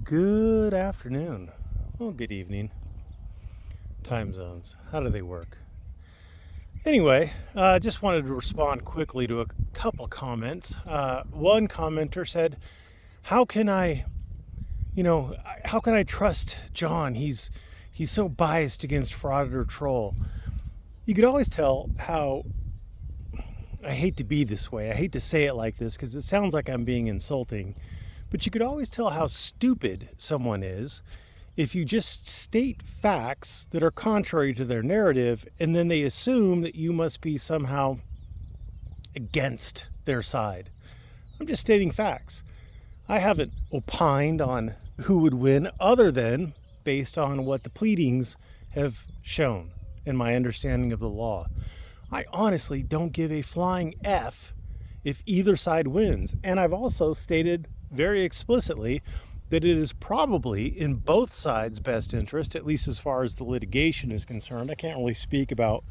Good afternoon. Well, good evening. Time zones. How do they work? Anyway, just wanted to respond quickly to a couple comments. One commenter said, "How can I, how can I trust John? He's so biased against fraud or troll." You could always tell how I hate to be this way. I hate to say it like this because it sounds like I'm being insulting. But you could always tell how stupid someone is if you just state facts that are contrary to their narrative and then they assume that you must be somehow against their side. I'm just stating facts. I haven't opined on who would win other than based on what the pleadings have shown and my understanding of the law. I honestly don't give a flying F if either side wins. And I've also stated very explicitly that it is probably in both sides' best interest, at least as far as the litigation is concerned. I can't really speak about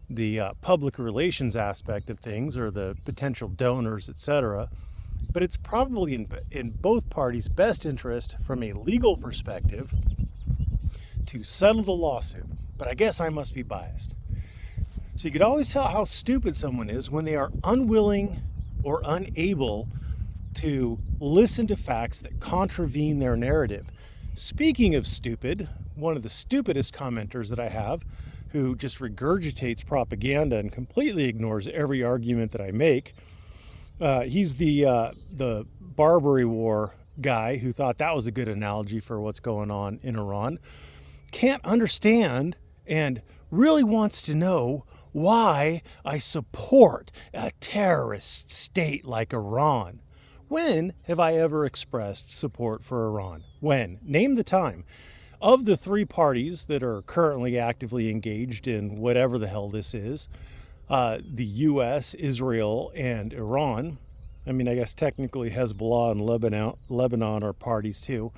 the public relations aspect of things or the potential donors, etc. But it's probably in both parties' best interest from a legal perspective to settle the lawsuit. But I guess I must be biased. So you could always tell how stupid someone is when they are unwilling or unable to listen to facts that contravene their narrative. Speaking of stupid, one of the stupidest commenters that I have, who just regurgitates propaganda and completely ignores every argument that I make, he's the Barbary War guy who thought that was a good analogy for what's going on in Iran, can't understand and really wants to know why I support a terrorist state like Iran. When have I ever expressed support for Iran? When? Name the time. Of the three parties that are currently actively engaged in whatever the hell this is, the U.S., Israel, and Iran, I mean, I guess technically Hezbollah and Lebanon are parties too,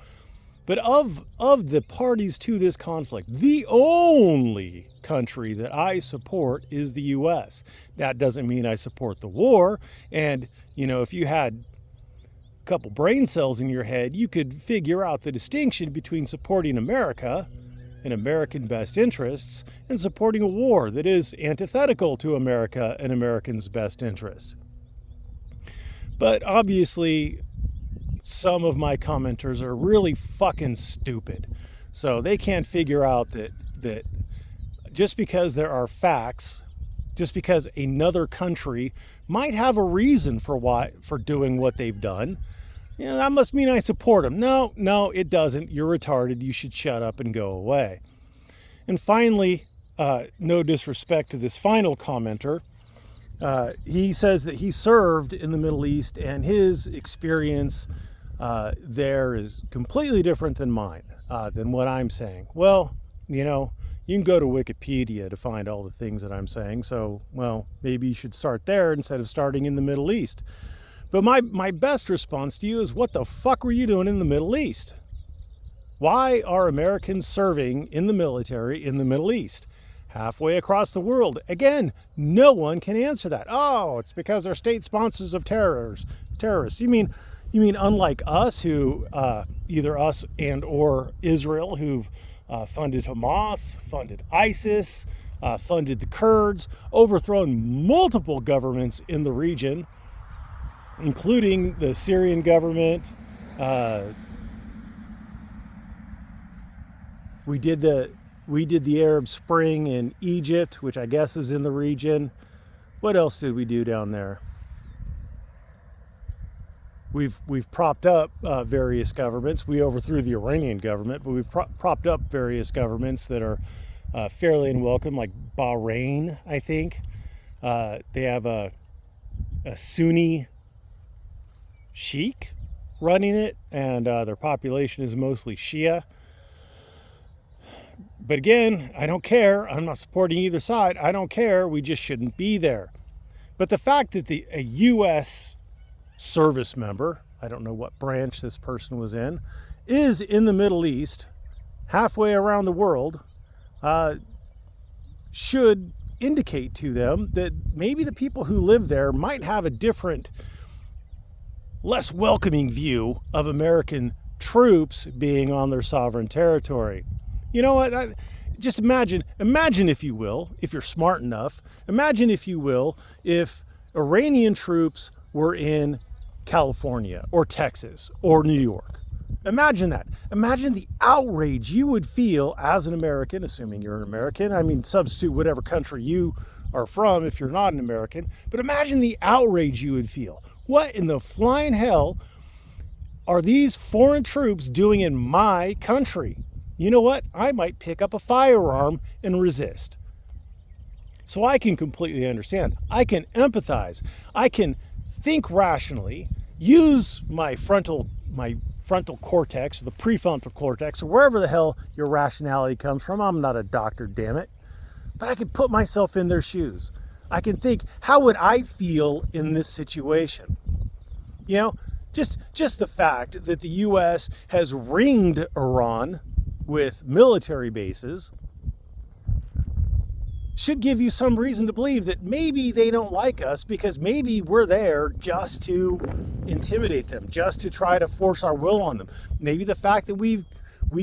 but of the parties to this conflict, the only country that I support is the U.S. That doesn't mean I support the war, and, if you had couple brain cells in your head, you could figure out the distinction between supporting America and American best interests and supporting a war that is antithetical to America and Americans' best interest. But obviously, some of my commenters are really fucking stupid. So they can't figure out that just because there are facts, just because another country might have a reason for doing what they've done, that must mean I support them. No, it doesn't. You're retarded. You should shut up and go away. And finally, no disrespect to this final commenter, he says that he served in the Middle East and his experience there is completely different than mine, than what I'm saying. Well, you can go to Wikipedia to find all the things that I'm saying. So, maybe you should start there instead of starting in the Middle East. But my best response to you is, what the fuck were you doing in the Middle East? Why are Americans serving in the military in the Middle East? Halfway across the world. Again, no one can answer that. Oh, it's because they're state sponsors of terrorists. You mean unlike us, who either us and or Israel, who've funded Hamas, funded ISIS, funded the Kurds, overthrown multiple governments in the region, including the Syrian government. We did the Arab Spring in Egypt, which I guess is in the region. What else did we do down there? We've propped up various governments. We overthrew the Iranian government, but we've propped up various governments that are fairly unwelcome, like Bahrain, I think. They have a Sunni sheikh running it, and their population is mostly Shia. But again, I don't care. I'm not supporting either side. I don't care. We just shouldn't be there. But the fact that a U.S. service member, I don't know what branch this person was in, is in the Middle East, halfway around the world, should indicate to them that maybe the people who live there might have a different, less welcoming view of American troops being on their sovereign territory. You know what? Just imagine, if you will, if you're smart enough, imagine, if you will, if Iranian troops were in California or Texas or New York. Imagine that. Imagine the outrage you would feel as an American, assuming you're an American. I mean, substitute whatever country you are from if you're not an American. But imagine the outrage you would feel. What in the flying hell are these foreign troops doing in my country? You know what? I might pick up a firearm and resist. So I can completely understand. I can empathize. I can think rationally, use my frontal cortex, the prefrontal cortex, or wherever the hell your rationality comes from. I'm not a doctor, damn it. But I can put myself in their shoes. I can think, how would I feel in this situation? You know, just the fact that the U.S. has ringed Iran with military bases should give you some reason to believe that maybe they don't like us, because maybe we're there just to intimidate them, just to try to force our will on them. Maybe the fact that we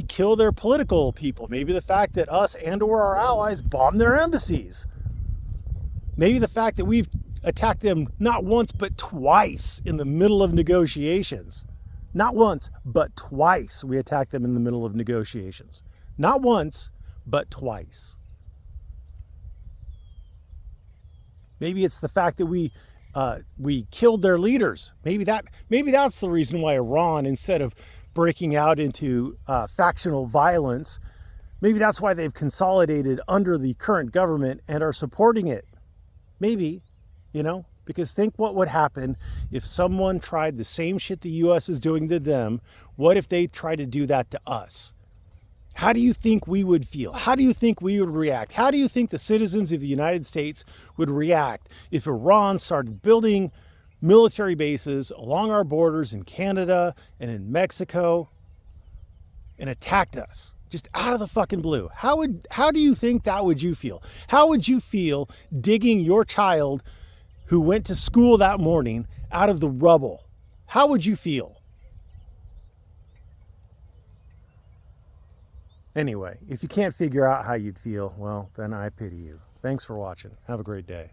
kill their political people, maybe the fact that us and or our allies bomb their embassies, maybe the fact that we've attacked them not once but twice in the middle of negotiations. Not once, but twice we attacked them in the middle of negotiations. Not once, but twice. Maybe it's the fact that we killed their leaders. Maybe that's the reason why Iran, instead of breaking out into factional violence, maybe that's why they've consolidated under the current government and are supporting it. Maybe, because think what would happen if someone tried the same shit the U.S. is doing to them. What if they tried to do that to us? How do you think we would feel? How do you think we would react? How do you think the citizens of the United States would react if Iran started building military bases along our borders in Canada and in Mexico and attacked us just out of the fucking blue? How do you think that would you feel? How would you feel digging your child who went to school that morning out of the rubble? How would you feel? Anyway, if you can't figure out how you'd feel, well, then I pity you. Thanks for watching. Have a great day.